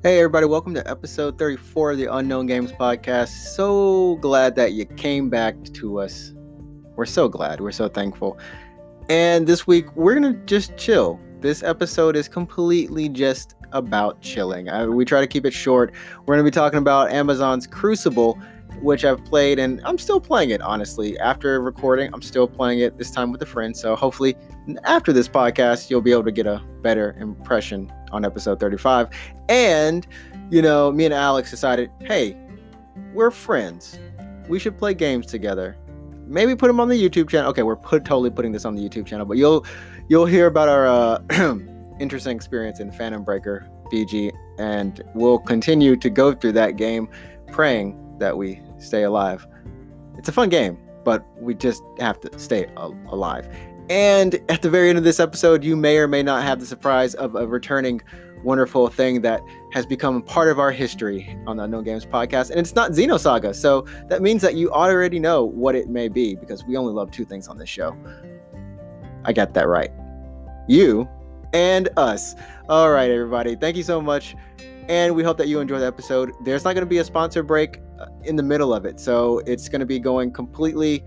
Hey everybody, welcome to episode 34 of the Unknown Games podcast. So glad that you came back to us. We're so glad. We're so thankful. And this week, we're going to just chill. This episode is completely just about chilling. We try to keep it short. We're going to be talking about Amazon's Crucible, which I've played, and I'm still playing it, honestly. After recording, I'm still playing it, this time with a friend. So hopefully, after this podcast, you'll be able to get a better impression on episode 35. And, me and Alex decided, hey, we're friends. We should play games together. Maybe put them on the YouTube channel. Okay, we're totally putting this on the YouTube channel, but you'll hear about our interesting experience in Phantom Breaker BG, and we'll continue to go through that game, praying that we stay alive. It's a fun game, but we just have to stay alive. And at the very end of this episode, you may or may not have the surprise of a returning wonderful thing that has become part of our history on the Unknown Games podcast. And it's not Xenosaga, so that means that you already know what it may be, because we only love two things on this show. I got that right. You and us. All right, everybody. Thank you so much. And we hope that you enjoy the episode. There's not going to be a sponsor break in the middle of it, so it's going to be going completely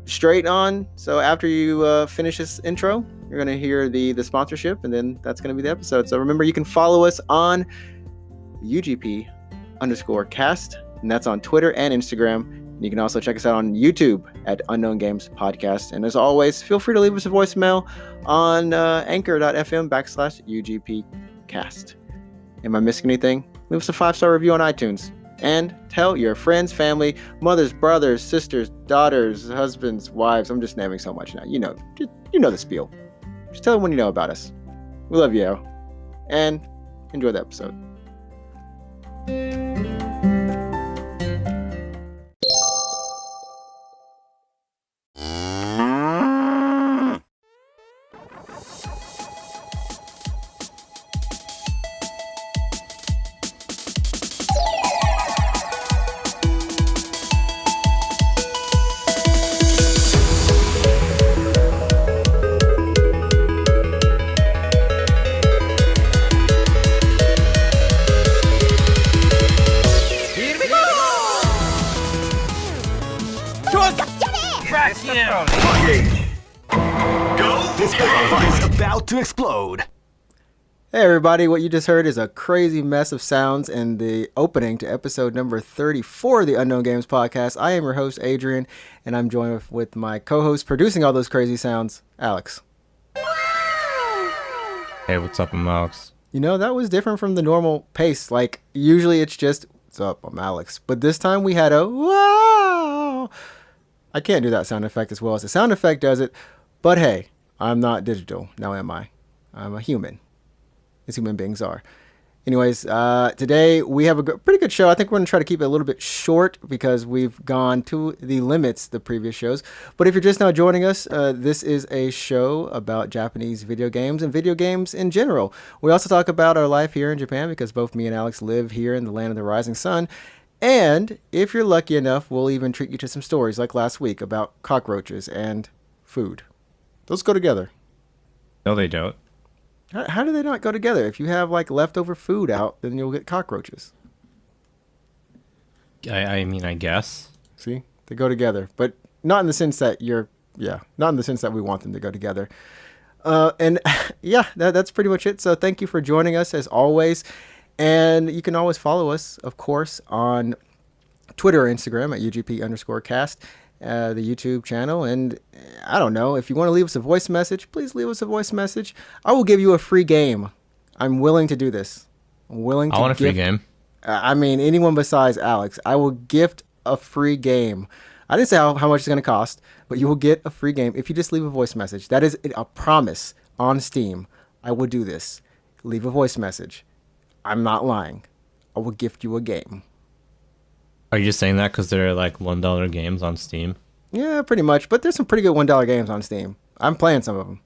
straight on. So after you finish this intro, you're going to hear the sponsorship, and then that's going to be the episode. So remember, you can follow us on UGP_cast, and that's on Twitter and Instagram. And you can also check us out on YouTube at Unknown Games Podcast. And as always, feel free to leave us a voicemail on anchor.fm/UGPcast. Am I missing anything? Leave us a 5-star review on iTunes. And tell your friends, family, mothers, brothers, sisters, daughters, husbands, wives. I'm just naming so much now. You know the spiel. Just tell them when you know about us. We love you. And enjoy the episode. To explode. Hey everybody, what you just heard is a crazy mess of sounds in the opening to episode number 34 of the Unknown Games podcast. I am your host, Adrian, and I'm joined with my co-host producing all those crazy sounds, Alex. Hey, what's up? I'm Alex. That was different from the normal pace. Like, usually it's just, what's up, I'm Alex. But this time we had a, wow. I can't do that sound effect as well as the sound effect does it, but hey, I'm not digital. Now am I? I'm a human. As human beings are. Anyways, today we have a pretty good show. I think we're going to try to keep it a little bit short because we've gone to the limits the previous shows. But if you're just now joining us, this is a show about Japanese video games and video games in general. We also talk about our life here in Japan because both me and Alex live here in the land of the rising sun. And if you're lucky enough, we'll even treat you to some stories like last week about cockroaches and food. Those go together. No, they don't. How do they not go together? If you have like leftover food out, then you'll get cockroaches. I mean, I guess. See, they go together, but not in the sense that not in the sense that we want them to go together. And yeah, that's pretty much it. So thank you for joining us as always. And you can always follow us, of course, on Twitter or Instagram at UGP_cast. The YouTube channel, and I don't know, if you want to leave us a voice message, please leave us a voice message. I will give you a free game. I'm willing to do this. I want a free game. I mean, anyone besides Alex. I will gift a free game. I didn't say how much it's going to cost, but you will get a free game if you just leave a voice message. That is a promise on Steam. I will do this. Leave a voice message. I'm not lying. I will gift you a game. Are you just saying that because they're like $1 games on Steam? Yeah, pretty much. But there's some pretty good $1 games on Steam. I'm playing some of them.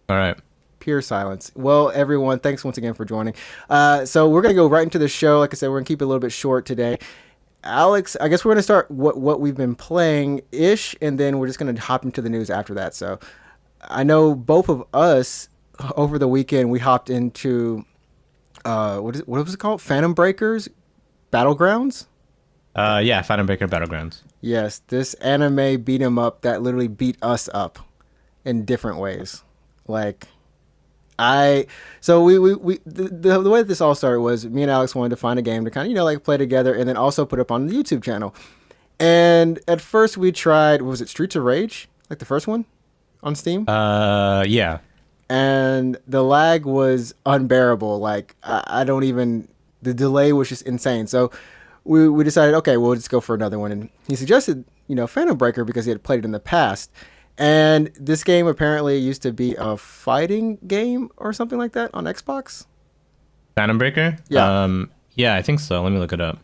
All right. Pure silence. Well, everyone, thanks once again for joining. So we're going to go right into the show. Like I said, we're going to keep it a little bit short today. Alex, I guess we're going to start what we've been playing-ish, and then we're just going to hop into the news after that. So I know both of us, over the weekend, we hopped into what was it called? Phantom Breakers Battlegrounds. Yeah, Phantom Breaker Battlegrounds. Yes, this anime beat 'em up that literally beat us up in different ways. Like I, so the way that this all started was me and Alex wanted to find a game to kind of like play together and then also put up on the YouTube channel. And at first we tried, what was it, Streets of Rage, like the first one on Steam? Yeah. And the lag was unbearable. Like I don't even, the delay was just insane. So we decided, okay, we'll just go for another one. And he suggested, Phantom Breaker because he had played it in the past. And this game apparently used to be a fighting game or something like that on Xbox. Phantom Breaker? Yeah. Yeah, I think so. Let me look it up.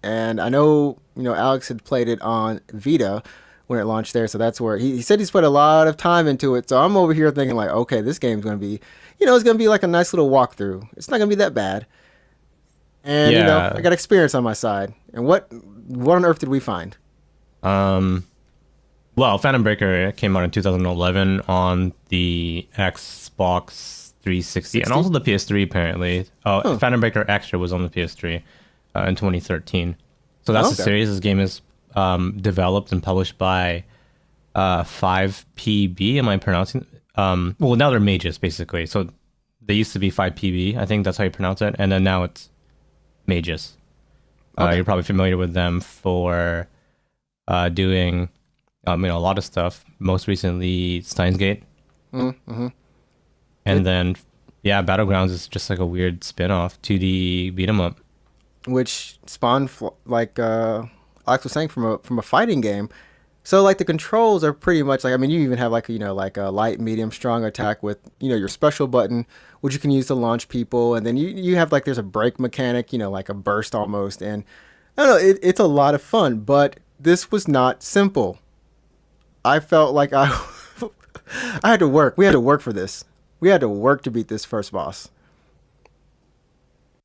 And I know, Alex had played it on Vita when it launched there. So that's where he said he's put a lot of time into it. So I'm over here thinking like, okay, this game's going to be, it's going to be like a nice little walkthrough. It's not going to be that bad. And, Yeah. I got experience on my side. And what on earth did we find? Well, Phantom Breaker came out in 2011 on the Xbox 360 and also the PS3 apparently. Oh, Phantom Breaker Extra was on the PS3 in 2013. So that's the series. This game is developed and published by 5PB. Am I pronouncing? Well, now they're Mages basically. So they used to be 5PB. I think that's how you pronounce it. And then now it's Mages. You're probably familiar with them for doing a lot of stuff. Most recently, Steins Gate. Mm-hmm. And then, Battlegrounds is just like a weird spin-off 2D beat 'em up. Which spawned, like Alex was saying, from a fighting game. So like the controls are pretty much like, you even have like like a light, medium, strong attack with your special button, which you can use to launch people, and then you have like there's a break mechanic, like a burst almost, and I don't know, it's a lot of fun, but this was not simple. I felt like I had to work. We had to work for this. We had to work to beat this first boss.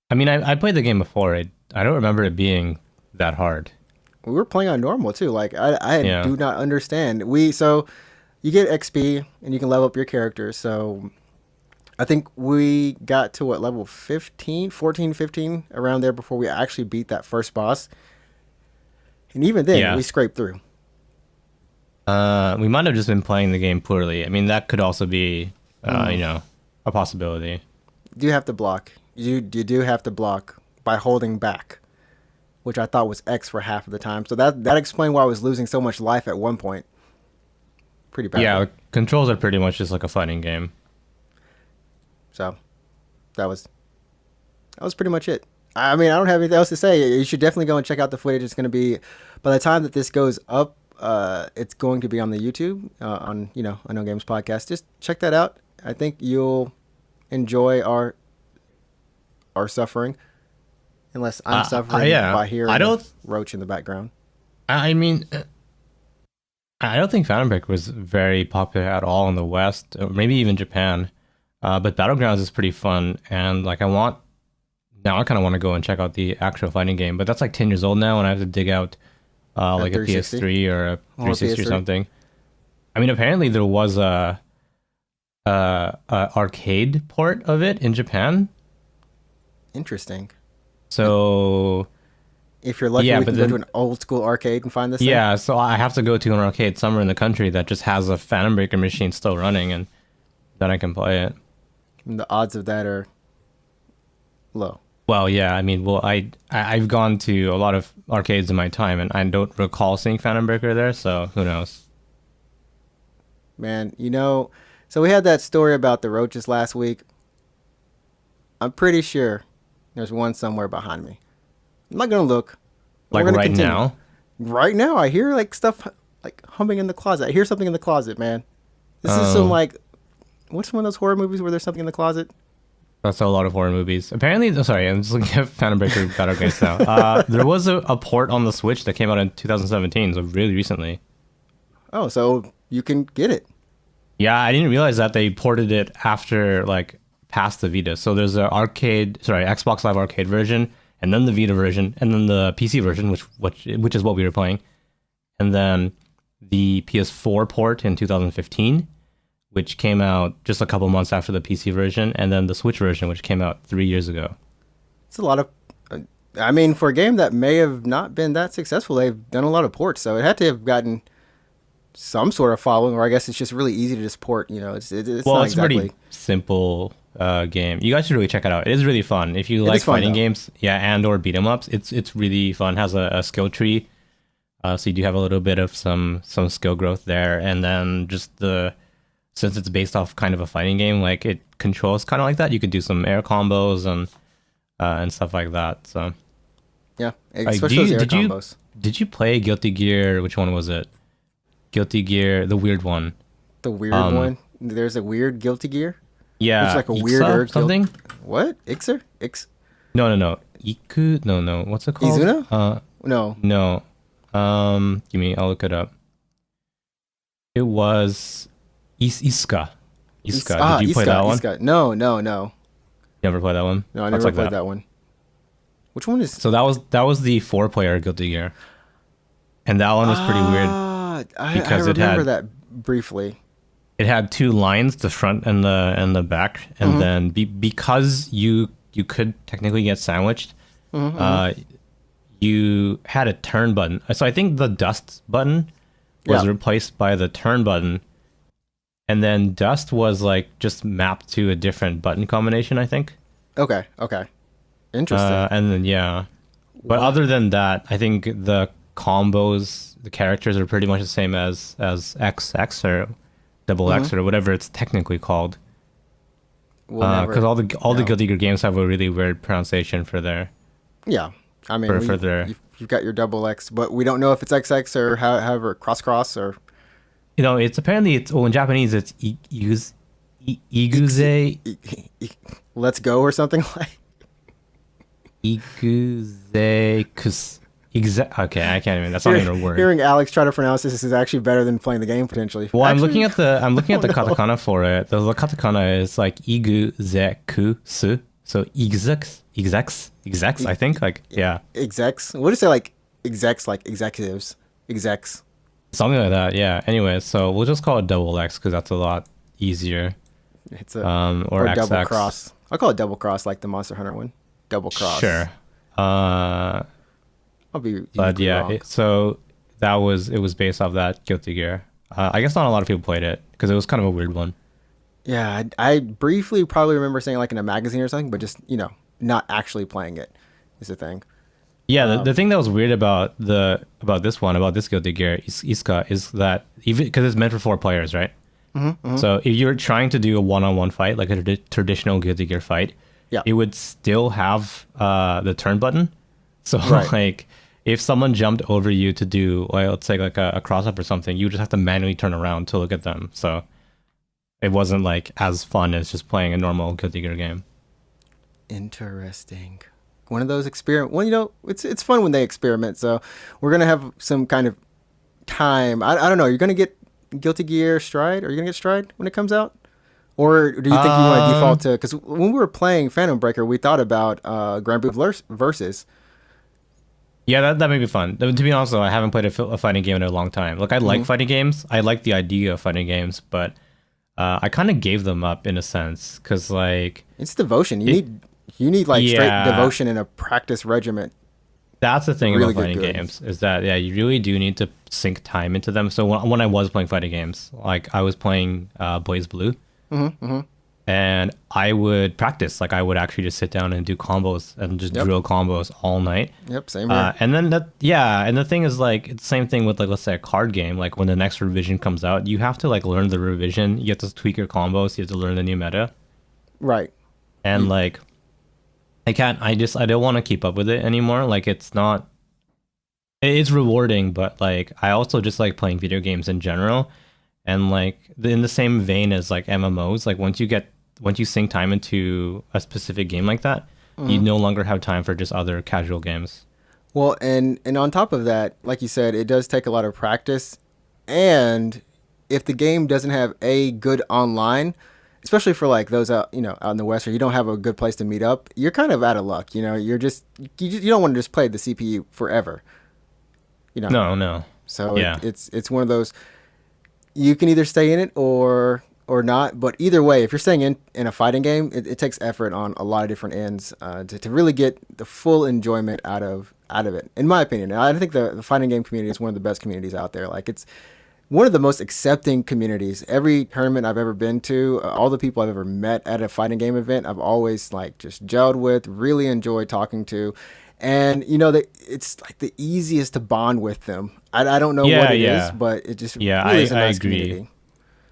I played the game before. I don't remember it being that hard. We were playing on normal too. Like I Yeah. do not understand. So you get XP and you can level up your character. So I think we got to what, level 15, 14, 15 around there before we actually beat that first boss. And even then we scraped through. We might have just been playing the game poorly. That could also be a possibility. You do have to block. You do have to block by holding back, which I thought was X for half of the time. So that explained why I was losing so much life at one point. Pretty bad. Yeah, controls are pretty much just like a fighting game. So that was pretty much it. I don't have anything else to say. You should definitely go and check out the footage. It's going to be, by the time that this goes up, it's going to be on the YouTube on Unknown Games Podcast. Just check that out. I think you'll enjoy our suffering, unless I'm suffering by hearing Roach in the background. I don't think Phantom Breaker was very popular at all in the West, or maybe even Japan. But Battlegrounds is pretty fun, and like I kind of want to go and check out the actual fighting game. But that's like 10 years old now, and I have to dig out like a PS3 or a 360 or something. Apparently there was a arcade port of it in Japan. Interesting. So if you're lucky, we can go to an old school arcade and find this. Yeah, so I have to go to an arcade somewhere in the country that just has a Phantom Breaker machine still running, and then I can play it. And the odds of that are low. Well, yeah, I've gone to a lot of arcades in my time, and I don't recall seeing Phantom Breaker there, so who knows? Man, so we had that story about the roaches last week. I'm pretty sure there's one somewhere behind me. I'm not gonna look. Like right now? Right now, I hear like stuff like humming in the closet. I hear something in the closet, man. This is some like, what's one of those horror movies where there's something in the closet? That's a lot of horror movies. Apparently, sorry, I'm just looking at Phantom Breaker Battlegrounds now. There was a port on the Switch that came out in 2017, so really recently. Oh, so you can get it. Yeah, I didn't realize that they ported it after like past the Vita. So there's a Xbox Live Arcade version, and then the Vita version, and then the PC version, which is what we were playing, and then the PS4 port in 2015, which came out just a couple months after the PC version, and then the Switch version, which came out 3 years ago. It's a lot of. I mean, for a game that may have not been that successful, they've done a lot of ports, so it had to have gotten some sort of following, or I guess it's just really easy to just port. It's Well, not it's a exactly. pretty simple game. You guys should really check it out. It is really fun. If you It like is fun, fighting though. games, yeah, and or beat 'em ups, it's really fun. Has a skill tree, so you do have a little bit of some skill growth there, and then just since it's based off kind of a fighting game, like it controls kind of like that. You could do some air combos and stuff like that. So, Yeah, like, especially those air did you combos. did you play Guilty Gear? Which one was it? Guilty Gear, the weird one. The weird um, one. There's a weird Guilty Gear. Yeah, It's like a Ixa weirder something. What? Ixer? No. Iku? No. What's it called? Izuna? No. No. Give me. I'll look it up. It was Iska. Did you play that one? Iska. No. Never played that one. No, I That's never like played that one. Which one is? So that was the 4-player Guilty Gear, and that one was pretty weird. I because it remember had- that briefly. It had two lines, the front and the back, and Mm-hmm. then because you could technically get sandwiched, Mm-hmm. you had a turn button. So I think the dust button was Yeah. replaced by the turn button, and then dust was like just mapped to a different button combination, I think. Okay. Interesting. And then yeah, but other than that, I think the combos, the characters are pretty much the same as XX or double X or whatever it's technically called. We'll never Because all the know. Guilty Gear games have a really weird pronunciation for their Yeah. I mean, for their. you've got your double X, but we don't know if it's XX or however cross or. It's apparently well in Japanese it's iguze Let's go or something like. iguze kus. Okay, I can't even. That's not even a word. Hearing Alex try to pronounce this is actually better than playing the game potentially. Well, Actually, I'm looking at the don't know. katakana for it. The katakana is like iguze-ku-su. So execs, I think. Like, yeah. Execs. What is it like? Execs, like executives. Execs. Something like that, yeah. Anyway, so we'll just call it double X because that's a lot easier. It's a Or double XX. cross. I call it double cross, like the Monster Hunter one. Double cross. Sure. I'll be. But uniquely yeah, wrong. so it was based off that Guilty Gear. I guess not a lot of people played it because it was kind of a weird one. Yeah, I briefly probably remember saying like in a magazine or something, but just not actually playing it is the thing. Yeah, the thing that was weird about this Guilty Gear Iska is that even because it's meant for 4 players, right? So if you're trying to do a one-on-one fight, like a traditional Guilty Gear fight, Yeah. it would still have the turn button. So Right. like if someone jumped over you to do like let's say like a cross up or something, you just have to manually turn around to look at them. So it wasn't like as fun as just playing a normal Guilty Gear game. Interesting. One of those experiment. Well, it's fun when they experiment. So we're gonna have some kind of time. I don't know. You're gonna get Guilty Gear Stride. Are you gonna get Stride when it comes out? Or do you think you want to default to? Because when we were playing Phantom Breaker, we thought about Grand Blue Versus. Yeah, that may be fun. To be honest, though, I haven't played a fighting game in a long time. Like, I like fighting games. I like the idea of fighting games, but I kind of gave them up in a sense because, like, It's devotion. You need like straight Yeah. devotion and a practice regiment. that's the thing Really about good fighting goods. games is that you really do need to sink time into them. So when I was playing fighting games, like I was playing Blaze Blue, and I would practice. Like I would actually just sit down and do combos and just Yep. drill combos all night. Yep, same here. And then and the thing is like it's the same thing with like let's say a card game. Like when the next revision comes out, you have to like learn the revision. You have to tweak your combos. You have to learn the new meta. Right. And like I don't want to keep up with it anymore. Like it's it's rewarding, but like I also just like playing video games in general. And like in the same vein as like MMOs, like once you sink time into a specific game like that, you no longer have time for just other casual games. Well, and on top of that, like you said, it does take a lot of practice. And if the game doesn't have a good online, especially for like those out in the West where you don't have a good place to meet up, you're kind of out of luck. You don't want to just play the CPU forever. No. So Yeah. it's one of those. You can either stay in it or or not. But either way, if you're staying in a fighting game, it takes effort on a lot of different ends to really get the full enjoyment out of it. In my opinion, and I think the fighting game community is one of the best communities out there. Like it's one of the most accepting communities. Every tournament I've ever been to, all the people I've ever met at a fighting game event, I've always like just gelled with, really enjoyed talking to. And it's like the easiest to bond with them. I don't know what it is, but it just really is a nice agree. community.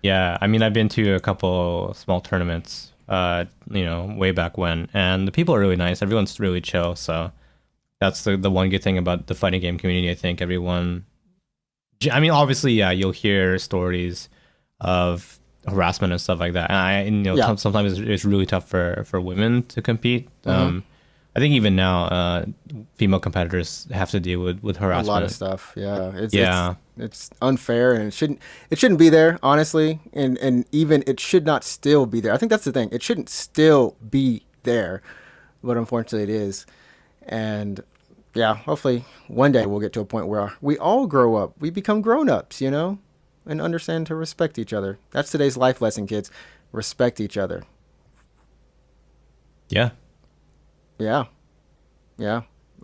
Yeah, I mean, I've been to a couple small tournaments, way back when, and the people are really nice. Everyone's really chill. So that's the one good thing about the fighting game community. I think everyone. I mean, obviously, yeah, you'll hear stories of harassment and stuff like that. And sometimes it's really tough for women to compete. I think even now, female competitors have to deal with harassment. A lot of stuff. Yeah. It's unfair, and it shouldn't be there, honestly. And even it should not still be there. I think that's the thing. It shouldn't still be there, but unfortunately it is. And yeah, hopefully one day we'll get to a point where we all grow up. We become grown-ups, and understand to respect each other. That's today's life lesson, kids. Respect each other. Yeah.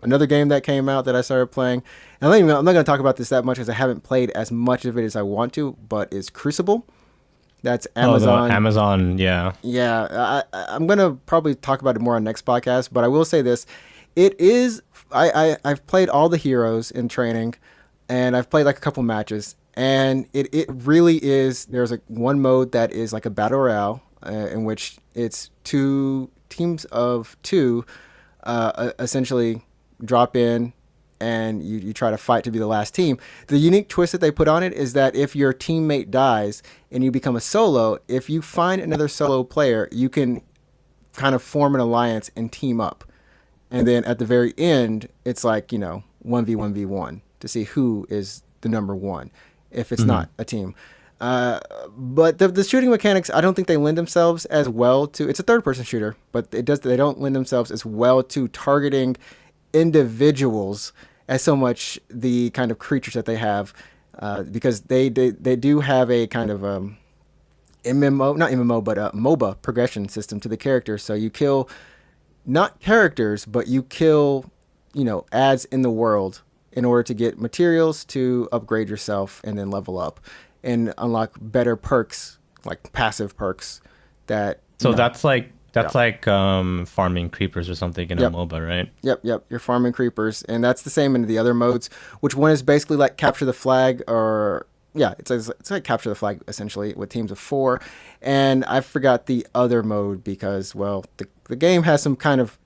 Another game that came out that I started playing, and I'm not going to talk about this that much because I haven't played as much of it as I want to, but is Crucible. That's Amazon. Amazon, yeah. Yeah, I'm going to probably talk about it more on next podcast, but I will say this. It is, I've played all the heroes in training, and I've played like a couple matches, and it really is, there's like one mode that is like a battle royale, in which it's two teams of two essentially drop in, and you try to fight to be the last team. The unique twist that they put on it is that if your teammate dies and you become a solo, if you find another solo player, you can kind of form an alliance and team up. And then at the very end, it's like, 1v1v1 to see who is the number one if it's not a team. But the shooting mechanics, I don't think they lend themselves as well to. It's a third-person shooter, but they don't lend themselves as well to targeting individuals as so much the kind of creatures that they have, because they do have a kind of MMO, not MMO, but MOBA progression system to the character. So you kill not characters, but you kill ads in the world in order to get materials to upgrade yourself and then level up and unlock better perks, like passive perks that. So that's like farming creepers or something in a MOBA, right? Yep. You're farming creepers, and that's the same in the other modes. Which one is basically like capture the flag, or it's like capture the flag essentially with teams of 4. And I forgot the other mode because the game has some kind of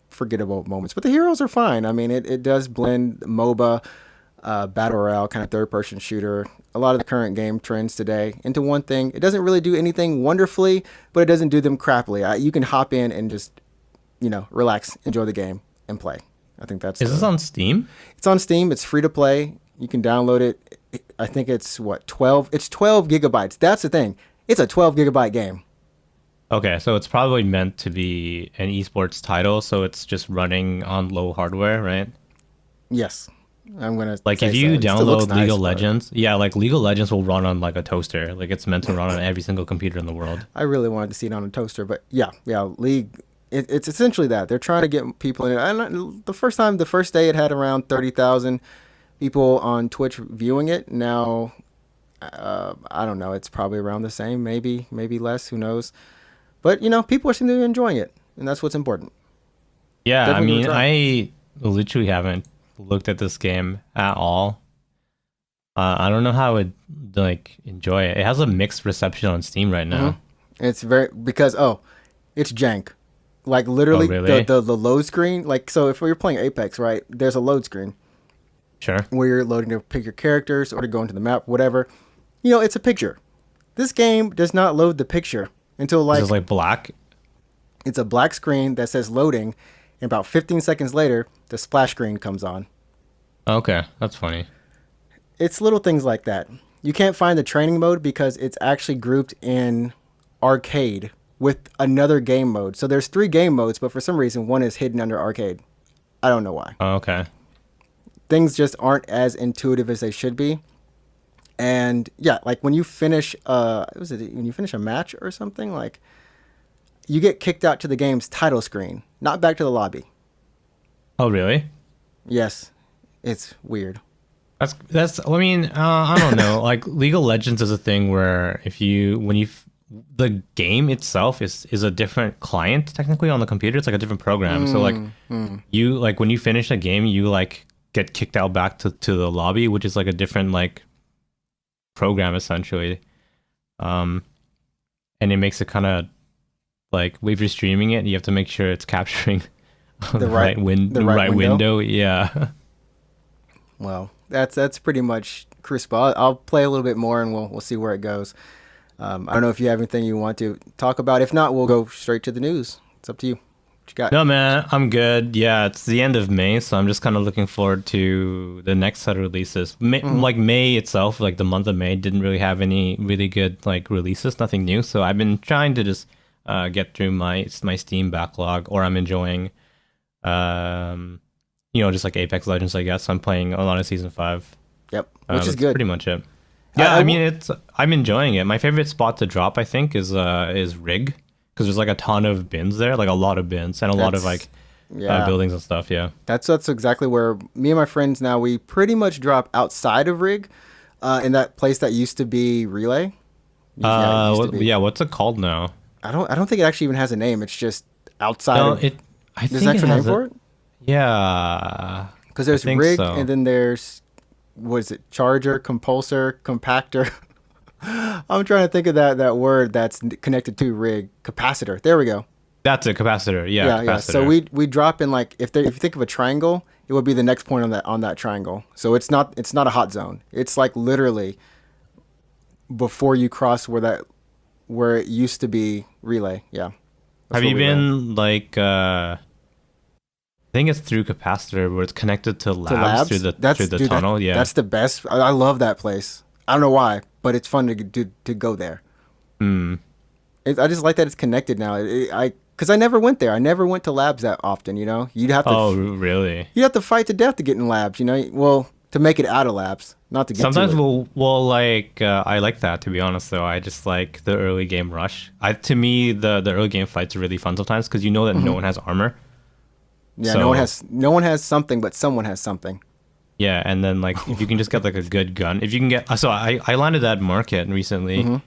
forgettable moments, but the heroes are fine. I mean, it does blend MOBA, battle royale, kind of third-person shooter, a lot of the current game trends today into one thing. It doesn't really do anything wonderfully, but it doesn't do them crappily. You can hop in and just, relax, enjoy the game, and play. I think that's. Is this on Steam? It's on Steam. It's free to play. You can download it. I think it's 12. It's 12 gigabytes. That's the thing. It's a 12 gigabyte game. Okay, so it's probably meant to be an esports title, so it's just running on low hardware, right? Yes. I'm gonna like if you download League of Legends, like League of Legends will run on like a toaster. Like it's meant to run on every single computer in the world. I really wanted to see it on a toaster, but yeah, League. It's essentially that they're trying to get people in it. And the first day, it had around 30,000 people on Twitch viewing it. Now, I don't know. It's probably around the same, maybe less. Who knows? But people seem to be enjoying it, and that's what's important. Yeah, definitely. I literally haven't looked at this game at all. I don't know how I would enjoy it. It has a mixed reception on Steam right now. Mm-hmm. It's because it's jank. Like literally really? the load screen. Like, so if you're playing Apex, right, there's a load screen. Sure. Where you're loading to pick your characters or to go into the map, whatever. It's a picture. This game does not load the picture until It's like black. It's a black screen that says loading, and about 15 seconds later, the splash screen comes on. Okay, that's funny. It's little things like that. You can't find the training mode because it's actually grouped in arcade with another game mode. So there's 3 game modes, but for some reason, one is hidden under arcade. I don't know why. Oh, okay. Things just aren't as intuitive as they should be. And yeah, like when you finish when you finish a match or something, like you get kicked out to the game's title screen, not back to the lobby. Oh, really? Yes, it's weird. That's. I mean, I don't know. Like League of Legends is a thing where if you when you the game itself is a different client technically on the computer. It's like a different program. So like you like when you finish a game, you like get kicked out back to the lobby, which is like a different like program essentially. And it makes it kind of like if you're streaming it, you have to make sure it's capturing the right window. Yeah. Well, that's pretty much Crucible. I'll play a little bit more and we'll see where it goes. I don't know if you have anything you want to talk about. If not, we'll go straight to the news. It's up to you. What you got? No, man, I'm good. Yeah, it's the end of May, so I'm just kind of looking forward to the next set of releases. Like May itself, like the month of May, didn't really have any really good like releases, nothing new. So I've been trying to just get through my Steam backlog, or I'm enjoying, just like Apex Legends, I guess. I'm playing a lot of Season 5. Yep, which is good. Pretty much it. Yeah, I mean, I'm enjoying it. My favorite spot to drop, I think, is Rig, because there's like a ton of bins there, like a lot of bins and a lot of like buildings and stuff. Yeah, that's exactly where me and my friends now we pretty much drop outside of Rig, in that place that used to be Relay. What's it called now? I don't think it actually even has a name. It's just outside. No, of, I there's think an actual name for it. Yeah, because there's Rig, and then there's what is it? Charger, compulsor, compactor. I'm trying to think of that word that's connected to Rig. Capacitor. There we go. That's a capacitor. Yeah, capacitor. Yeah. So we drop in like if you think of a triangle, it would be the next point on that triangle. So it's not a hot zone. It's like literally before you cross where it used to be Relay. Yeah. Have you been like? I think it's through capacitor where it's connected to labs? through the tunnel. Yeah, that's the best. I love that place. I don't know why, but it's fun to go there. I just like that it's connected now. Because I never went there. I never went to labs that often. You'd have to. Oh, really? You'd have to fight to death to get in labs. Well, to make it out of labs, not to get. Sometimes to it. I like that, to be honest. Though I just like the early game rush. To me, the early game fights are really fun sometimes because you know that no one has armor. Yeah, so, no one has something, but someone has something. Yeah, and then like if you can just get like a good gun, if you can get I landed at market recently,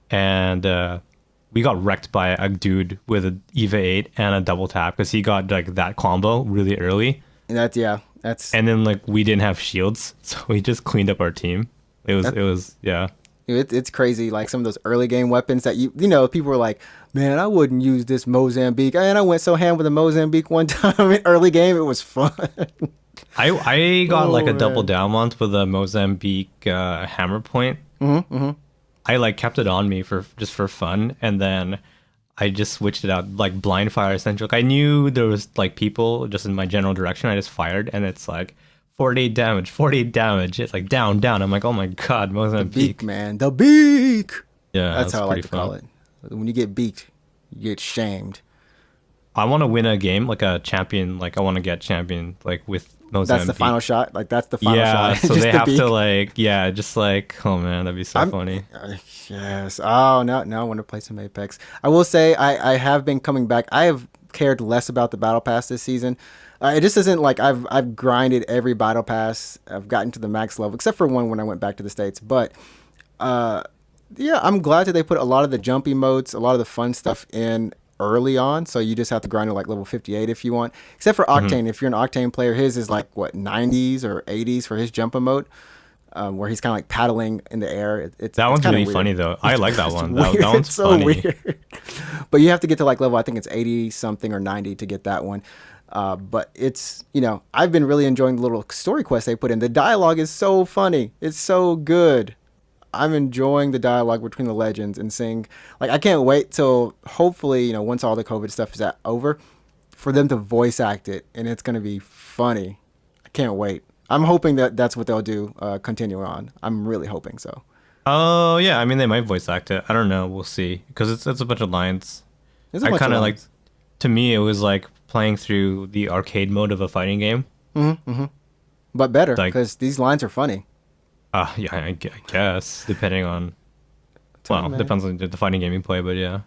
and we got wrecked by a dude with an EVA 8 and a double tap because he got like that combo really early. And that's and then like we didn't have shields, so we just cleaned up our team. It was yeah. It's crazy, like some of those early game weapons that people were like, man, I wouldn't use this Mozambique, and I went so ham with a Mozambique one time in early game. It was fun. I got a double down once with a Mozambique hammer point. I like kept it on me for fun, and then I just switched it out like blind fire essential. I knew there was like people just in my general direction. I just fired, and it's like 48 damage. It's like down. I'm like, oh my god, Mozambique. The beak, man. The beak. Yeah, that's how I like to call it. When you get beaked, you get shamed. I want to win a game, like a champion. Like I want to get champion, like with Mozambique. That's the final shot. Like that's the final shot. Yeah, so they have to just like, oh man, that'd be so funny. Yes. Oh, now I want to play some Apex. I will say I have been coming back. I have cared less about the battle pass this season. It just isn't like I've grinded every battle pass. I've gotten to the max level, except for one when I went back to the States. But yeah, I'm glad that they put a lot of the jumpy modes, a lot of the fun stuff in early on. So you just have to grind to like level 58 if you want. Except for Octane. If you're an Octane player, his is like what 90s or 80s for his jump mode, where he's kind of like paddling in the air. That one's really funny though. I like that one. That one's so funny. Weird. But you have to get to like level, I think it's 80 something or 90 to get that one. But it's, I've been really enjoying the little story quest they put in. The dialogue is so funny. It's so good. I'm enjoying the dialogue between the legends and seeing, like, I can't wait till hopefully, once all the COVID stuff is over, for them to voice act it, and it's going to be funny. I can't wait. I'm hoping that that's what they'll do, continue on. I'm really hoping so. Oh, yeah. I mean, they might voice act it. I don't know. We'll see. Because it's a bunch of lines. I kind of like, to me, it was like playing through the arcade mode of a fighting game. But better, because these lines are funny. Yeah, I guess depending on. Tell you, Well, man. depends on the fighting game you play, but yeah.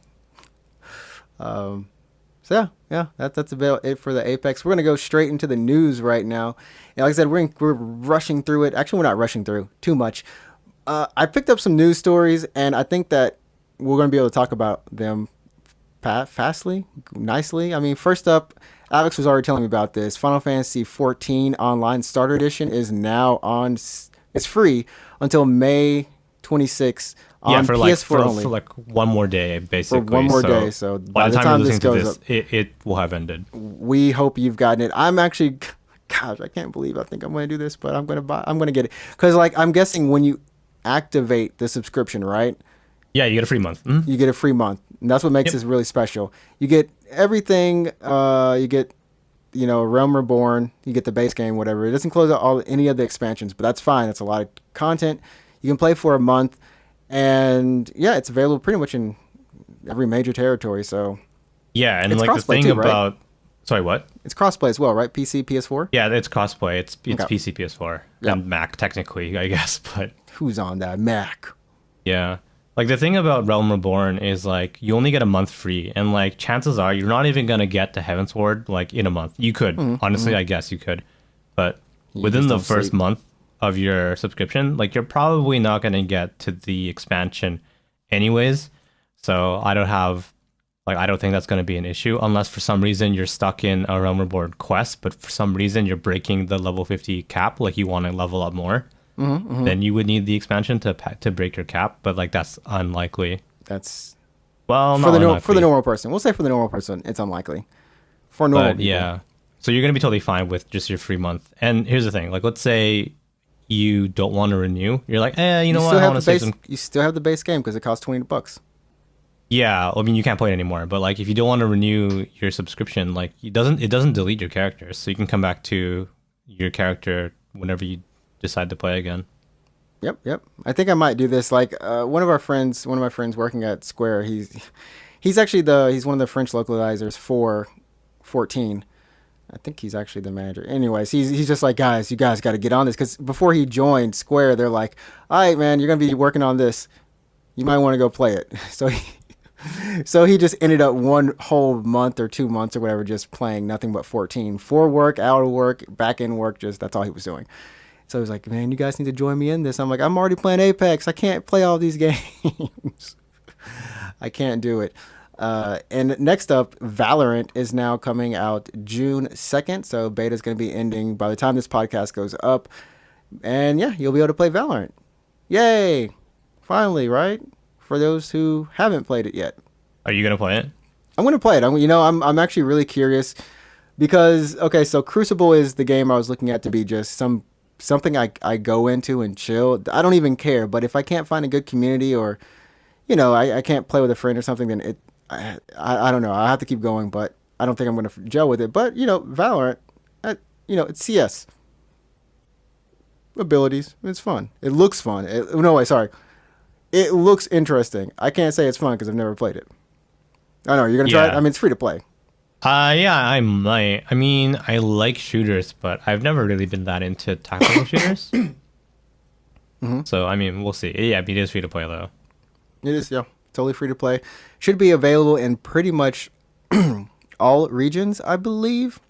So yeah, that's about it for the Apex. We're gonna go straight into the news right now. And like I said, we're rushing through it. Actually, we're not rushing through too much. I picked up some news stories, and I think that we're gonna be able to talk about them fastly, nicely. I mean, first up, Alex was already telling me about this. Final Fantasy 14 Online Starter Edition is now on. It's free until May 26th Yeah, on for PS4 like only. for like one more day, basically. For one more So day. So by by the the time time you're this listening to goes this, up, it will have ended. we hope you've gotten it. I'm actually, gosh, I can't believe I think I'm going to do this, but I'm going to get it. Because, like, I'm guessing when you activate the subscription, right, Yeah, you get a free month. Mhm. you get a free month. And that's what makes Yep. this really special. You get everything. You get, Realm Reborn. You get the base game, whatever. It doesn't close out any of the expansions, but that's fine. That's a lot of content. You can play for a month. And, yeah, it's available pretty much in every major territory. So Yeah, and it's like the crossplay thing too, right? about sorry, what? it's crossplay as well, right? PC, PS4. Yeah, it's crossplay. It's Okay. PC, PS4, Yeah. and Mac technically, I guess. But Who's on that Mac? yeah, like the thing about Realm Reborn is like you only get a month free, and like chances are you're not even gonna get to Heavensward like in a month. You could honestly, I guess you could, but within just the don't first sleep. month of your subscription, like you're probably not gonna get to the expansion, anyways. So I don't think that's going to be an issue unless for some reason you're stuck in a Realm Reborn quest, but for some reason you're breaking the level 50 cap, like you want to level up more. Then you would need the expansion to break your cap, but like that's unlikely. That's Well, for not the unlikely, for the normal person. We'll say for the normal person, it's unlikely. For normal but people, yeah. So you're going to be totally fine with just your free month. And here's the thing, like let's say you don't want to renew. You're like, you know what? I want to save some. You still have the base game because it costs $20. Yeah, I mean you can't play it anymore, but like if you don't want to renew your subscription, like it doesn't delete your characters, so you can come back to your character whenever you decide to play again. Yep. I think I might do this. Like one of my friends working at Square, he's actually he's one of the French localizers for 14. I think he's actually the manager. Anyways, he's just like, guys, you guys got to get on this, because before he joined Square, they're like, all right, man, you're gonna be working on this. You might want to go play it. So he just ended up one whole month or 2 months or whatever just playing nothing but 14 for work, out of work, back in work. Just that's all he was doing. So he was like, man, you guys need to join me in this. I'm like, I'm already playing Apex. I can't play all these games. I can't do it. And next up, Valorant is now coming out June 2nd. So beta is going to be ending by the time this podcast goes up. And yeah, you'll be able to play Valorant. Yay! Finally, right? For those who haven't played it yet. Are you gonna play it? I'm going to play it. I'm actually really curious because, okay, so Crucible is the game I was looking at to be just something I go into and chill. I don't even care, but if I can't find a good community, or, I can't play with a friend or something, then I don't know. I have to keep going, but I don't think I'm going to gel with it. But, Valorant, it's CS. Abilities. It's fun. It looks fun. No, wait, sorry. It looks interesting. I can't say it's fun because I've never played it. I know, you're going to try it? Yeah. I mean, it's free to play. Yeah, I might. I mean, I like shooters, but I've never really been that into tactical shooters. So, I mean, we'll see. Yeah, it is free to play, though. It is, yeah. Totally free to play. Should be available in pretty much all regions, I believe.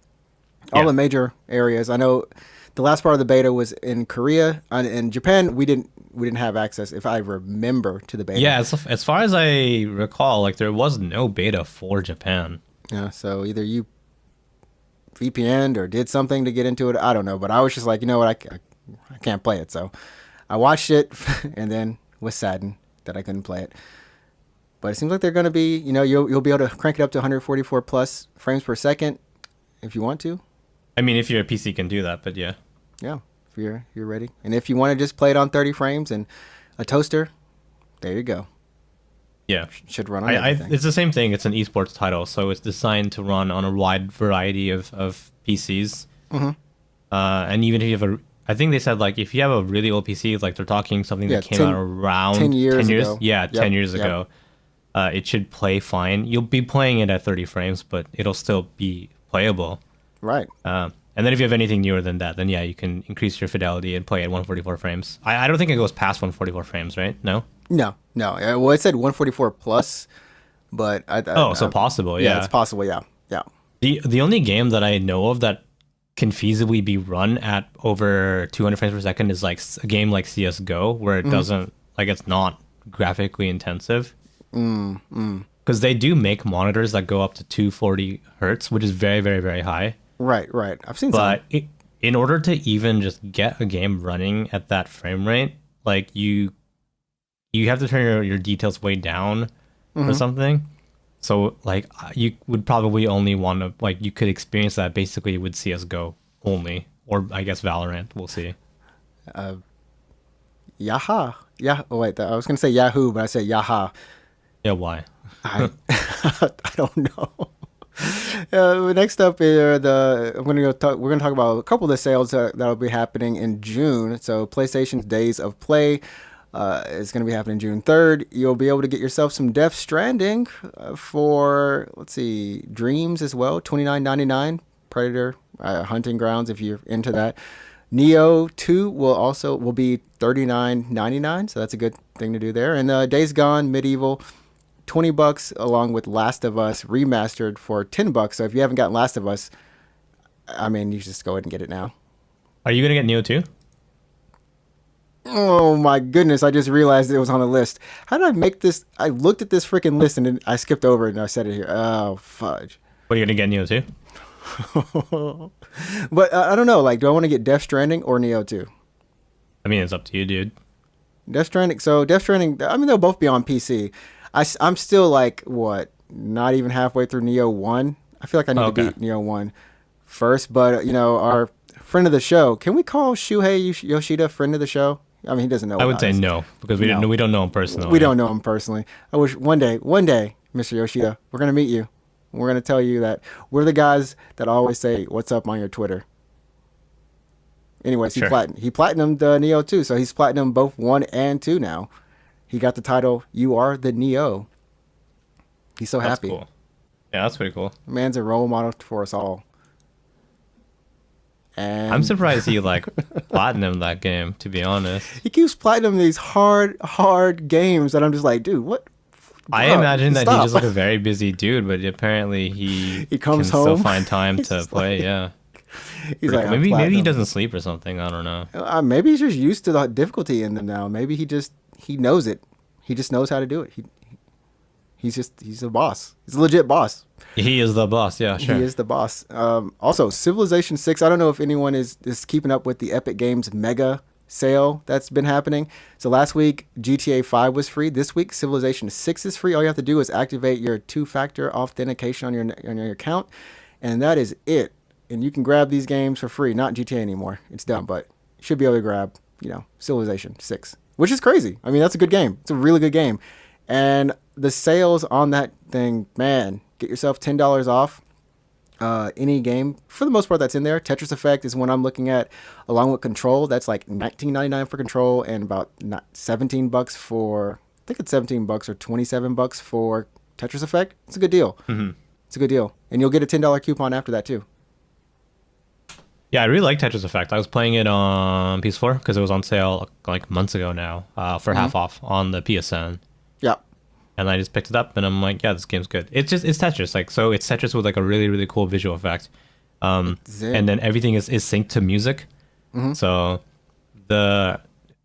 All Yeah. the major areas. I know the last part of the beta was in Korea. And in Japan, we didn't have access, if I remember, to the beta. Yeah, as far as I recall, like there was no beta for Japan. Yeah, so either you VPN'd or did something to get into it. I don't know. But I was just like, you know what? I can't play it. So I watched it and then was saddened that I couldn't play it. But it seems like they're going to be, you'll be able to crank it up to 144 plus frames per second if you want to. I mean, if your PC can do that, but yeah. Yeah, if you're ready. And if you want to just play it on 30 frames and a toaster, there you go. Yeah. Should run on everything. It's the same thing. It's an esports title, so it's designed to run on a wide variety of PCs. And even if you have I think they said like if you have a really old PC, like they're talking something that came out around 10 years ago. Yeah, Yep, 10 years yep. ago. It should play fine. You'll be playing it at 30 frames, but it'll still be playable. Right. And then if you have anything newer than that, then yeah, you can increase your fidelity and play at 144 frames. I don't think it goes past 144 frames, right? No? No. Well, it said 144 plus, but So possible, yeah. Yeah, it's possible, yeah. Yeah. The only game that I know of that can feasibly be run at over 200 frames per second is like a game like CS:GO, where it doesn't, like, it's not graphically intensive. Because they do make monitors that go up to 240 hertz, which is very, very, very high. Right. I've seen some. But in order to even just get a game running at that frame rate, like you have to turn your details way down or something. So like you would probably only want to, like, you could experience that basically with CS:GO only, or I guess Valorant. We'll see. Yaha. Yeah. Oh wait, I was gonna say Yahoo, but I said Yaha. Yeah, why? I don't know. Next up we're gonna talk about a couple of the sales that'll be happening in June. So PlayStation's Days of Play is going to be happening June 3rd. You'll be able to get yourself some Death Stranding for, let's see, Dreams as well, $29.99. Predator Hunting Grounds if you're into that. Neo 2 will be $39.99, so that's a good thing to do there. And Days Gone Medieval, $20, along with Last of Us Remastered for $10. So if you haven't gotten Last of Us, I mean, you just go ahead and get it now. Are you gonna get Neo 2? Oh my goodness, I just realized it was on the list. How did I make this? I looked at this freaking list and then I skipped over it and I said it here. Oh, fudge. What, are you gonna get Neo 2? But I don't know, like, do I want to get Death Stranding or Neo 2? I mean, it's up to you, dude. Death Stranding, I mean, they'll both be on PC. I'm still like, what, not even halfway through Neo 1? I feel like I need to beat Neo 1 first, but, our friend of the show, can we call Shuhei Yoshida friend of the show? I mean, he doesn't know. I would say no, because we don't know him personally. We don't know him personally. I wish one day, Mr. Yoshida, we're going to meet you. We're going to tell you that we're the guys that always say, what's up on your Twitter. Anyways, sure. he platinumed Neo 2, so he's platinum both 1 and 2 now. He got the title, You Are the Neo. He's so happy. Cool. Yeah, that's pretty cool. The man's a role model for us all. And I'm surprised he platinum that game, to be honest. He keeps platinum these hard games that I'm just like, dude, what? I imagine that he's just like a very busy dude, but apparently he comes can home, still find time to play. Yeah, he's like, maybe he doesn't sleep or something. I don't know. Maybe he's just used to the difficulty in them now. Maybe he knows it. He just knows how to do it. He's a boss. He's a legit boss. He is the boss. Yeah, sure. He is the boss. Also, Civilization 6. I don't know if anyone is keeping up with the Epic Games mega sale that's been happening. So last week, GTA 5 was free. This week, Civilization 6 is free. All you have to do is activate your 2-factor authentication on your account, and that is it. And you can grab these games for free. Not GTA anymore. It's done, but you should be able to grab, Civilization 6, which is crazy. I mean, that's a good game. It's a really good game. And the sales on that thing, man, get yourself $10 off any game. For the most part, that's in there. Tetris Effect is one I'm looking at, along with Control. That's like $19.99 for Control and about $17 for, I think it's $17 or $27 for Tetris Effect. It's a good deal. Mm-hmm. It's a good deal. And you'll get a $10 coupon after that, too. Yeah, I really like Tetris Effect. I was playing it on PS4 because it was on sale like months ago now for half off on the PSN. Yeah. And I just picked it up and I'm like, yeah, this game's good. It's Tetris. So it's Tetris with like a really, really cool visual effect. And then everything is synced to music. Mm-hmm. So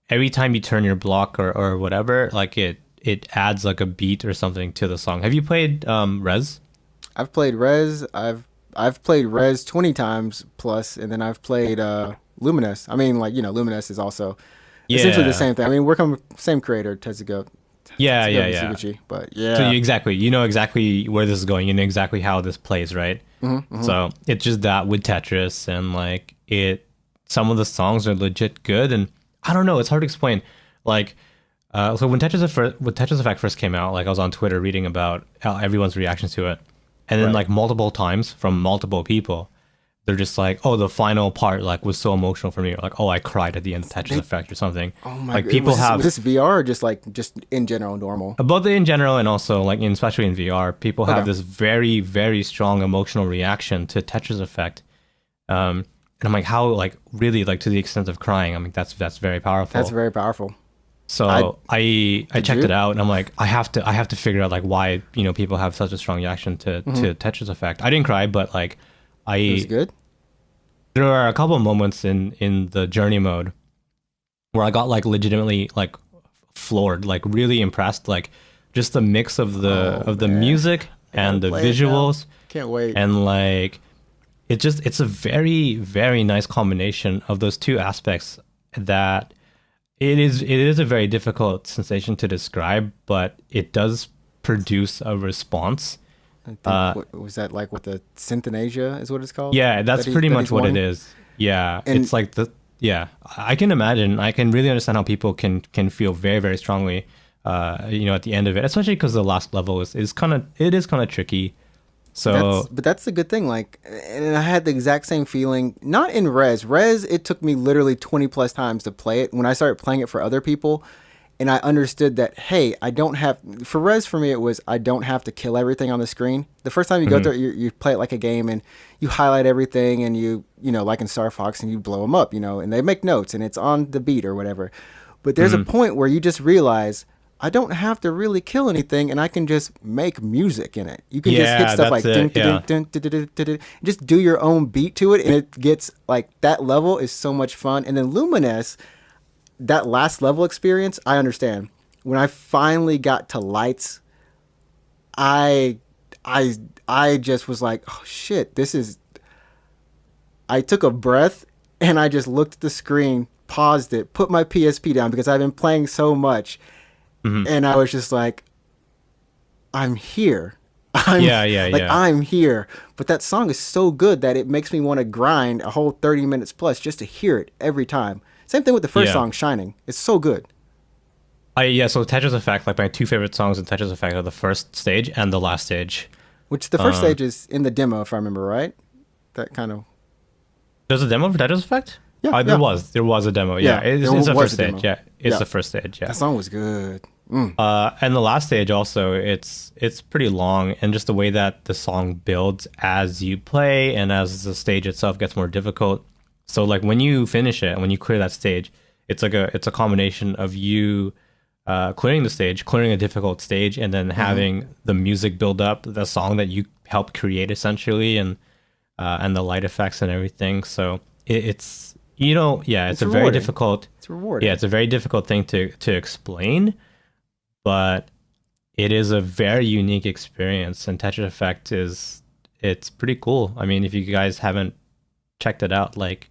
every time you turn your block or whatever, like it adds like a beat or something to the song. Have you played Rez? I've played Rez. I've played Rez 20 times plus, and then I've played Luminous. I mean, Luminous is also essentially the same thing. I mean, we're from the same creator, Tetsugo. Yeah. Mitsuguchi, but yeah. So you know exactly where this is going. You know exactly how this plays, right? Mm-hmm. So it's just that with Tetris, and like some of the songs are legit good, and I don't know, it's hard to explain. Like, so when Tetris Effect first came out, like I was on Twitter reading about everyone's reactions to it, and then like multiple times from multiple people, they're just like, oh, the final part like was so emotional for me. Or like, oh, I cried at the end of Tetris Effect or something. Oh my like God. People was this VR or just in general normal? Both in general and also like especially in VR, people have this very, very strong emotional reaction to Tetris Effect. And I'm like, how, like, really, like, to the extent of crying. I mean, that's very powerful. That's very powerful. So I checked you? it out, and I'm like, I have to figure out like why, you know, people have such a strong reaction to Tetris Effect. I didn't cry, but like It was good. there are a couple of moments in the journey mode where I got like legitimately like floored, like really impressed, like just the mix of the man. music and the play it now. visuals, Can't wait. and like it's a very, very nice combination of those two aspects that it is a very difficult sensation to describe, but it does produce a response. I think, what, was that like what the Synthenasia is what it's called? Yeah, that's pretty much what it is. Yeah, And- it's like yeah, I can imagine. I can really understand how people can feel very, very strongly, you know, at the end of it, especially because the last level is kind of tricky. So But that's the good thing. Like, and I had the exact same feeling. Not in Res, it took me literally 20 plus times to play it. When I started playing it for other people, and I understood that, hey, I don't have for Res. For me, it was I don't have to kill everything on the screen. The first time you go through it, you play it like a game, and you highlight everything, and you know, like in Star Fox, and you blow them up, you know, and they make notes, and it's on the beat or whatever. But there's a point where you just realize I don't have to really kill anything, and I can just make music in it. You can just hit Yeah, stuff like that's it, yeah. dun, dun, dun, dun, dun, dun, just do your own beat to it, and it gets like that level is so much fun. And then Lumines, that last level experience, I understand. When I finally got to lights, I I just was like, oh shit, this is. I took a breath and I just looked at the screen, paused it, put my PSP down because I've been playing so much. And I was just like, I'm here. Yeah. I'm here. But that song is so good that it makes me want to grind a whole 30 minutes plus just to hear it every time. Same thing with the first Yeah. song, Shining. It's so good. So Tetris Effect, like my two favorite songs in Tetris Effect are the first stage and the last stage. Which the first stage is in the demo, if I remember right. That kind of. There's a demo for Tetris Effect? Yeah, There yeah. was a demo. Yeah, Yeah, it's there the was first a demo. stage. Yeah, it's Yeah. the first stage. Yeah. That song was good. And the last stage also, it's pretty long, and just the way that the song builds as you play and as the stage itself gets more difficult. So like when you finish it and when you clear that stage, it's a combination of you clearing the stage, clearing a difficult stage, and then having the music build up, the song that you helped create essentially, and the light effects and everything. So it's it's a very rewarding. difficult. It's rewarding. Yeah, it's a very difficult thing to explain, but it is a very unique experience, and Tetris Effect it's pretty cool. I mean, if you guys haven't checked it out, like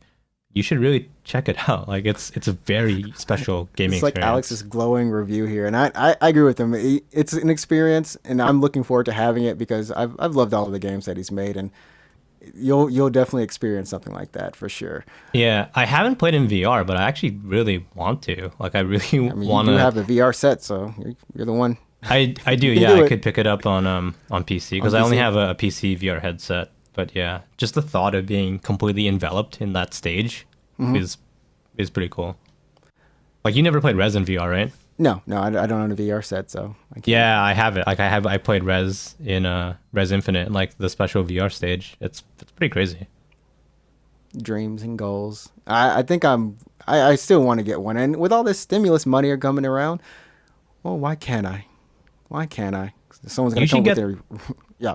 you should really check it out. Like it's a very special gaming It's like experience. Alex's glowing review here, and I agree with him. It's an experience, and I'm looking forward to having it because I've loved all of the games that he's made, and you'll definitely experience something like that for sure. Yeah, I haven't played in VR, but I actually really want to. Like I really I mean, want you do to. have the VR set, so you're the one. I do. You Yeah, do I it. could pick it up on PC because On I only PC? have a PC VR headset. But yeah, just the thought of being completely enveloped in that stage is pretty cool. Like you never played Res in VR, right? No, I don't own a VR set, so I can't. Yeah, I have it. Like I played Res in Res Infinite, like the special VR stage. It's pretty crazy. Dreams and goals. I think I still want to get one, and with all this stimulus money coming around, well, why can't I? Why can't I? Someone's gonna You come should with their yeah.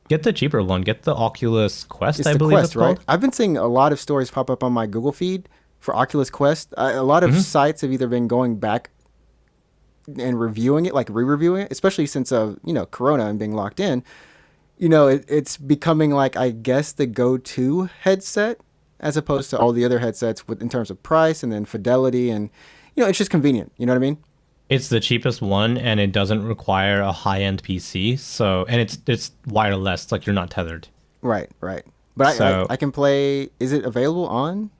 Get the cheaper one. Get the Oculus Quest, It's I the believe Quest, it's called. right? I've been seeing a lot of stories pop up on my Google feed for Oculus Quest. A lot of sites have either been going back and reviewing it, like re-reviewing it, especially since Corona and being locked in. It's becoming like, I guess, the go-to headset as opposed to all the other headsets in terms of price and then fidelity, and it's just convenient. You know what I mean? It's the cheapest one, and it doesn't require a high-end PC. So, and it's wireless, like you're not tethered. Right. But So- I can play. Is it available on?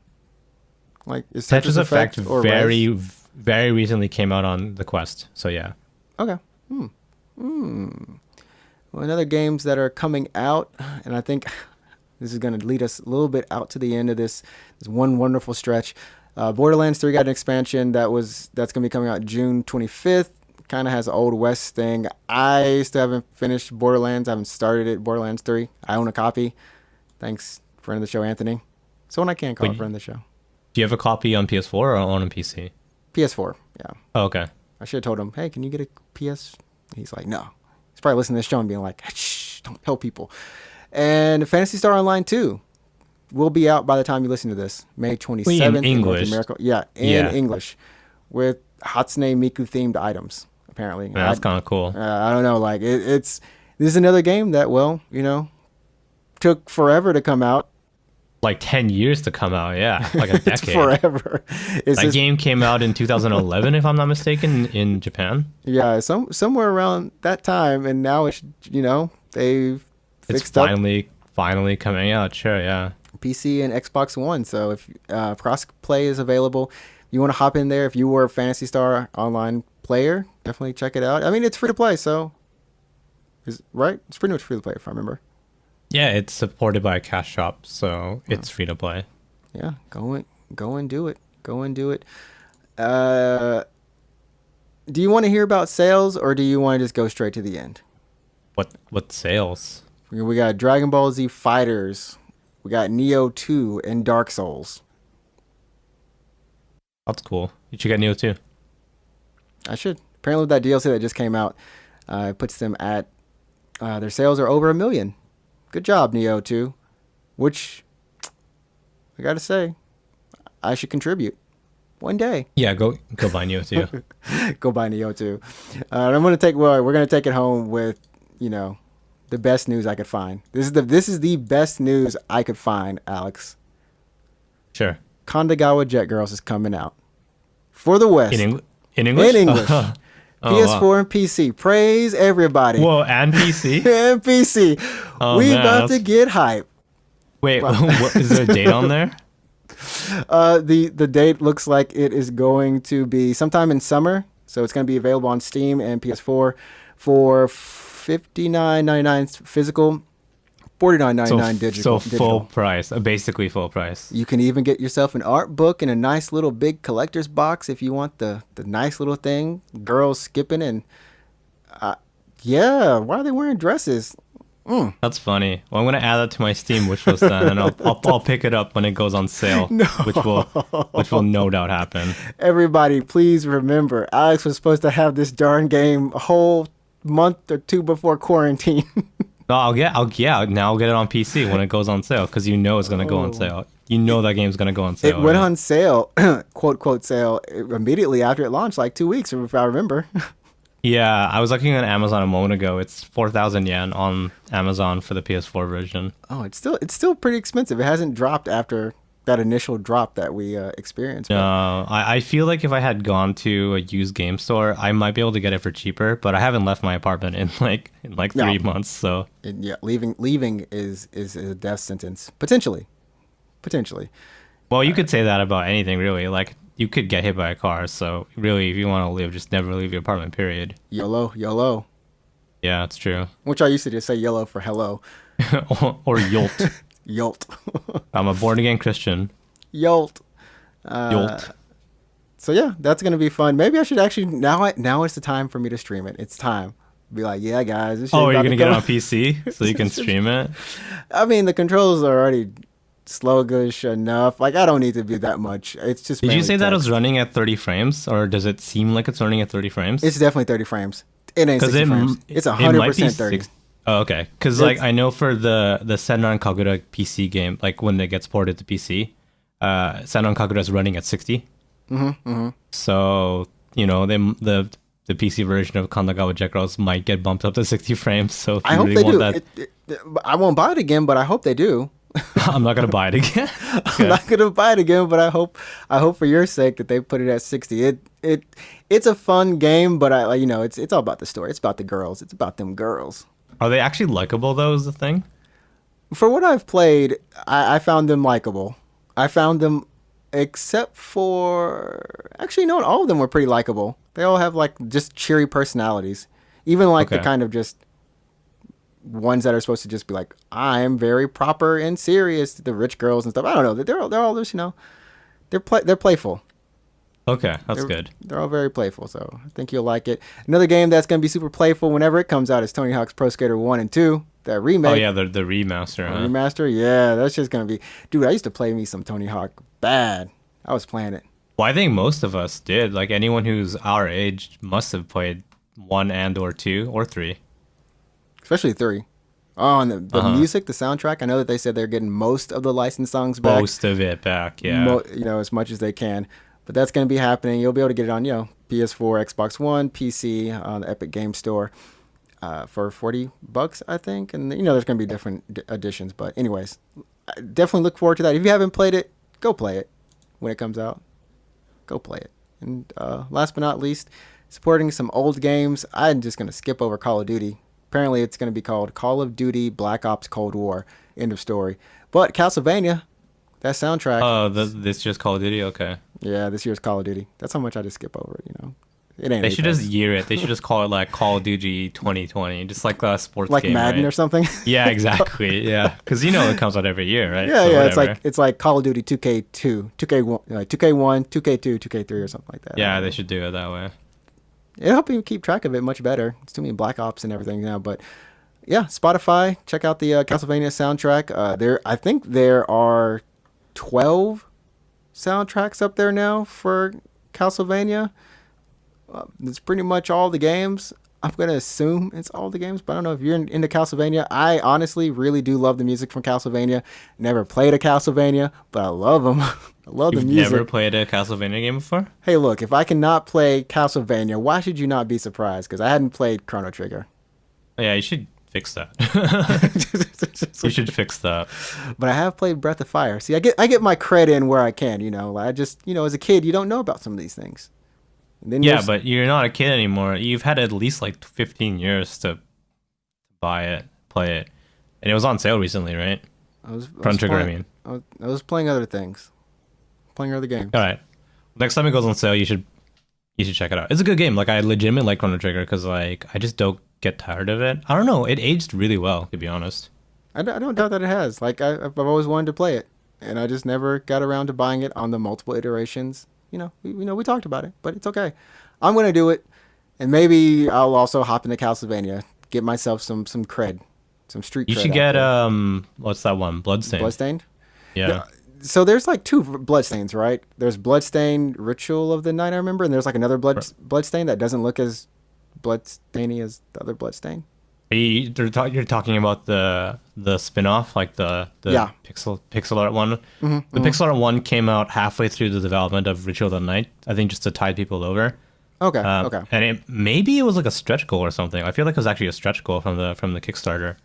Like, is Tetris Effect or Res? very recently came out on the Quest. So yeah. Okay. Well, another games that are coming out, and I think this is going to lead us a little bit out to the end of this one wonderful stretch. Borderlands 3 got an expansion that's going to be coming out June 25th. Kind of has an Old West thing. I still haven't finished Borderlands. I haven't started it. Borderlands 3. I own a copy. Thanks, friend of the show, Anthony. So when I can call a Wait, friend of the show. Do you have a copy on PS4 or on a PC? PS4, yeah. Oh, okay. I should have told him, hey, can you get a PS? He's like, no. He's probably listening to this show and being like, shh, don't tell people. And Phantasy Star Online 2 will be out by the time you listen to this. May 27th. In English. Yeah, in English. With Hatsune Miku themed items, apparently. Yeah, that's kind of cool. I don't know. Like, this is another game that, well, took forever to come out. Like 10 years to come out, yeah. Like a decade. It's forever. That game came out in 2011, if I'm not mistaken, in Japan. Yeah, somewhere around that time, and now it's they've fixed up. Finally coming out. Sure, yeah. PC and Xbox One. So if cross play is available, you want to hop in there. If you were a Phantasy Star Online player, definitely check it out. I mean, it's free to play, so right? It's pretty much free to play if I remember. Yeah, it's supported by a cash shop, so it's free to play. Yeah, go and do it. Go and do it. Do you want to hear about sales, or do you want to just go straight to the end? What sales? We got Dragon Ball Z Fighters. We got Neo 2 and Dark Souls. That's cool. You should get Neo 2. I should. Apparently with that DLC that just came out, it puts them at, their sales are over 1 million. Good job, Neo 2. Which, I gotta say, I should contribute. One day. Yeah, go buy Neo 2. Go buy Neo 2. We're gonna take it home with, the best news I could find. This is the best news I could find, Alex. Sure. Kandagawa Jet Girls is coming out for the West. In English? In English. PS4 wow. and PC. Praise everybody. Whoa, and PC? And PC. Oh, we man, about to get hype. Wait, what, is there a date on there? The date looks like it is going to be sometime in summer. So it's going to be available on Steam and PS4 for $59.99 physical, $49.99 digital. So full price, basically full price. You can even get yourself an art book and a nice little big collector's box if you want the nice little thing. Girls skipping and yeah, why are they wearing dresses? That's funny. Well, I'm gonna add that to my Steam wish list then, and I'll pick it up when it goes on sale, No. which will no doubt happen. Everybody, please remember, Alex was supposed to have this darn game a whole month or two before quarantine. No, I'll get it on PC when it goes on sale, because it's gonna go on sale. You know that game's gonna go on sale. It went on sale, quote sale, immediately after it launched, like 2 weeks, if I remember. Yeah, I was looking on Amazon a moment ago. It's 4,000 yen on Amazon for the PS4 version. Oh, it's still pretty expensive. It hasn't dropped after that initial drop that we experienced. No, I feel like if I had gone to a used game store, I might be able to get it for cheaper. But I haven't left my apartment in 3 months. So yeah, leaving is a death sentence potentially. Well, you could say that about anything, really. Like, you could get hit by a car. So really, if you want to live, just never leave your apartment. Period. YOLO. Yeah, it's true. Which I used to just say YOLO for hello. or YOLT. YOLT. I'm a born again Christian. YOLT. YOLT. So yeah, that's gonna be fun. Maybe I should actually now it's the time for me to stream it. It's time. Be like, yeah, guys. This Oh, you're gonna get it on PC so you can stream it? I mean, the controls are already sluggish enough. Like, I don't need to be that much. It's just. Did you say that it text. was running at 30 frames, or does it seem like it's running at 30 frames? It's definitely 30 frames. It ain't 60 frames. It's 100% 30. Oh, okay. Because I know for the Senran Kagura PC game, like when it gets ported to PC, Senran Kagura is running at 60. So the PC version of Kandagawa Jet Girls might get bumped up to 60 frames. So if you I hope really they want do. I won't buy it again, but I hope they do. I'm not gonna buy it again. I'm not gonna buy it again, but I hope for your sake that they put it at 60. It's a fun game, but it's all about the story. It's about the girls. It's about them girls. Are they actually likable though? Is the thing? For what I've played, I found them likable. I found them, except for actually, no, all of them were pretty likable. They all have like just cheery personalities. Even like the kind of just ones that are supposed to just be like, I'm very proper and serious, the rich girls and stuff. I don't know. They're all just, they're playful. Okay, that's good. They're all very playful, so I think you'll like it. Another game that's going to be super playful whenever it comes out is Tony Hawk's Pro Skater 1 and 2. That remake. Oh yeah, the remaster. Huh? Remaster. Yeah, that's just gonna be. Dude, I used to play me some Tony Hawk. Bad. I was playing it. Well, I think most of us did. Like anyone who's our age must have played 1 and or 2 or 3. Especially 3. Oh, and the Uh-huh. music, the soundtrack. I know that they said they're getting most of the licensed songs back. Most of it back, yeah. As much as they can. But that's going to be happening. You'll be able to get it on, PS4, Xbox One, PC, on the Epic Game Store for $40, I think. And, there's going to be different editions. But anyways, I definitely look forward to that. If you haven't played it, go play it when it comes out. Go play it. And last but not least, supporting some old games. I'm just going to skip over Call of Duty. Apparently, it's going to be called Call of Duty Black Ops Cold War. End of story. But Castlevania, that soundtrack. Oh, this just Call of Duty? Okay. Yeah, this year's Call of Duty. That's how much I just skip over it, It ain't They should Apex. just year it. They should just call it like Call of Duty 2020, just like a sports Like game, Madden right? or something. Yeah, exactly. Yeah, because it comes out every year, right? Yeah, So yeah. whatever. It's like Call of Duty 2K2, 2K1, 2K1, 2K2, 2K3, or something like that. Yeah, they should do it that way. It'll help you keep track of it much better. It's too many Black Ops and everything now, but yeah, Spotify. Check out the Castlevania soundtrack. I think there are 12 soundtracks up there now for Castlevania. It's pretty much all the games. I'm gonna assume it's all the games, but I don't know if you're into Castlevania. I honestly really do love the music from Castlevania. Never played a Castlevania, but I love them. I love the You've music. never played a Castlevania game before? Hey, look, if I cannot play Castlevania, why should you not be surprised? Because I hadn't played Chrono Trigger. Oh, yeah, you should fix that. You should fix that. But I have played Breath of Fire. See, I get my cred in where I can. I just as a kid, you don't know about some of these things. And then Yeah, but you're not a kid anymore. You've had at least like 15 years to buy it, play it, and it was on sale recently, right? Chrono Trigger, I mean. I was playing other things, playing other games. All right, next time it goes on sale, you should check it out. It's a good game. Like I legitimately like Chrono Trigger because I just don't get tired of it. I don't know. It aged really well, to be honest. I don't doubt that it has. Like I've always wanted to play it, and I just never got around to buying it on the multiple iterations. We talked about it, but it's okay. I'm gonna do it, and maybe I'll also hop into Castlevania, get myself some cred, some street. You cred should out get there. what's that one? Bloodstained. Bloodstained. Yeah. So there's like 2 Bloodstains, right? There's Bloodstained Ritual of the Night, I remember, and there's like another Bloodstain that doesn't look as bloodstainy as the other Bloodstain. You're talking about the spin-off, like the Yeah. pixel art one. The pixel art one came out halfway through the development of Ritual of the Night, I think, just to tide people over. Okay. Okay. And maybe it was like a stretch goal or something. I feel like it was actually a stretch goal from the Kickstarter.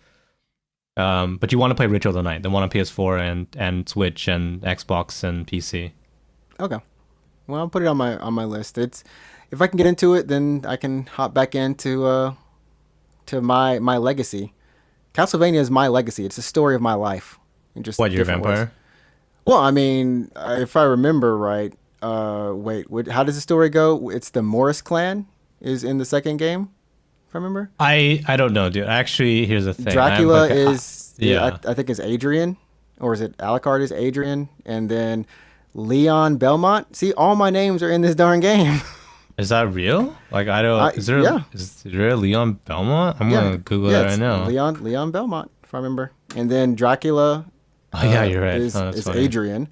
But you want to play Ritual of the Night, the one on PS4 and Switch and Xbox and PC. Okay. Well, I'll put it on my list. It's if I can get into it, then I can hop back into to my legacy. Castlevania is my legacy. It's the story of my life. In just What, you're a different vampire? ways. Well, I mean, if I remember right, how does the story go? It's the Morris clan is in the second game, if I remember. I don't know, dude. Actually, here's the thing. Dracula I think is Adrian, or is it Alucard is Adrian, and then Leon Belmont. See, all my names are in this darn game. Is that real? Like, I don't. Is there? Yeah. Is there a Leon Belmont? I'm gonna Google that right it's now. Leon Belmont, if I remember. And then Dracula. Oh yeah, you're right. Is That's funny. Adrian,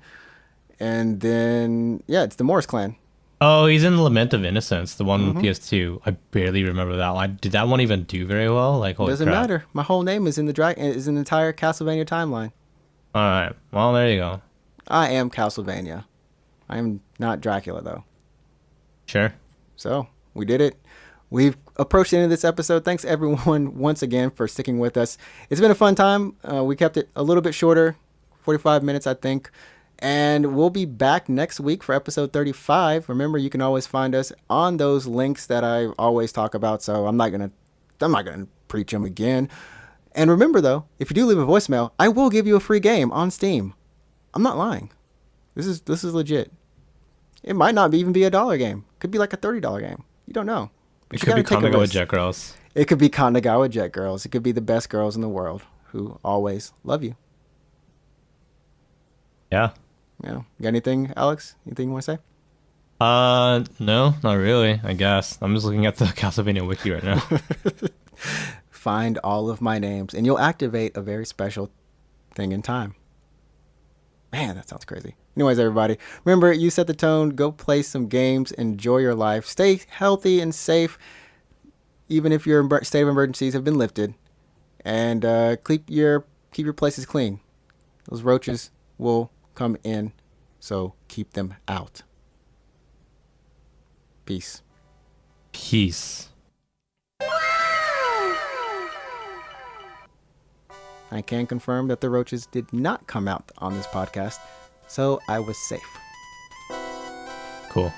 and then it's the Morris clan. Oh, he's in Lament of Innocence, the one Mm-hmm. on PS2. I barely remember that one. Did that one even do very well? Like, holy Doesn't crap. matter. My whole name is in the entire Castlevania timeline. All right. Well, there you go. I am Castlevania. I am not Dracula though. Sure. So we did it. We've approached the end of this episode. Thanks everyone once again for sticking with us. It's been a fun time. We kept it a little bit shorter, 45 minutes, I think. And we'll be back next week for episode 35. Remember, you can always find us on those links that I always talk about. So I'm not gonna preach them again. And remember though, if you do leave a voicemail, I will give you a free game on Steam. I'm not lying. This is legit. It might not even be $1 game. Could be like a $30 game. You don't know. It You could be gotta take a Kandagawa risk. Jet Girls. It could be Kandagawa Jet Girls. It could be the best girls in the world who always love you. Yeah. Yeah. You got anything, Alex? Anything you want to say? No, not really. I guess I'm just looking at the Castlevania wiki right now. find all of my names, and you'll activate a very special thing in time. Man, that sounds crazy. Anyways, everybody, remember, you set the tone. Go play some games. Enjoy your life. Stay healthy and safe, even if your state of emergencies have been lifted. And keep your places clean. Those roaches will come in, so keep them out. Peace. Peace. I can confirm that the roaches did not come out on this podcast, so I was safe. Cool.